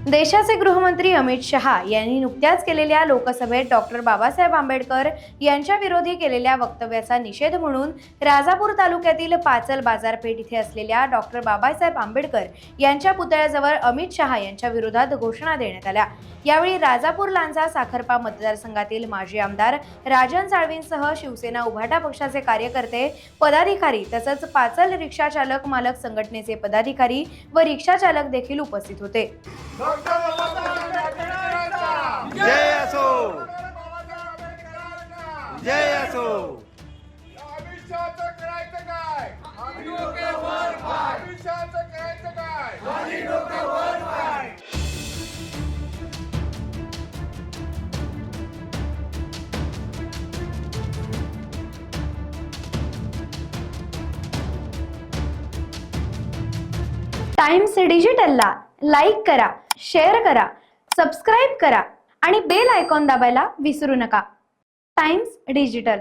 देशाचे गृहमंत्री अमित शहा यांनी नुकत्याच केलेल्या लोकसभेत डॉक्टर बाबासाहेब आंबेडकर यांच्या विरोधी केलेल्या वक्तव्याचा निषेध म्हणून राजापूर तालुक्यातील पाचल बाजारपेठ इथे असलेल्या डॉक्टर बाबासाहेब आंबेडकर यांच्या पुतळ्याजवळ अमित शहा यांच्या विरोधात घोषणा देण्यात आल्या। यावेळी राजापूर लांजा साखरपा मतदारसंघातील माजी आमदार राजन साळवींसह शिवसेना उभाटा पक्षाचे कार्यकर्ते, पदाधिकारी तसंच पाचल रिक्षा चालक मालक संघटनेचे पदाधिकारी व रिक्षा चालक देखील उपस्थित होते। जय असो, जय असो। टाइम्स डिजिटलला लाईक करा, शेअर करा, सबस्क्राईब करा आणि बेल आयकॉन दाबायला विसरू नका। Times digital.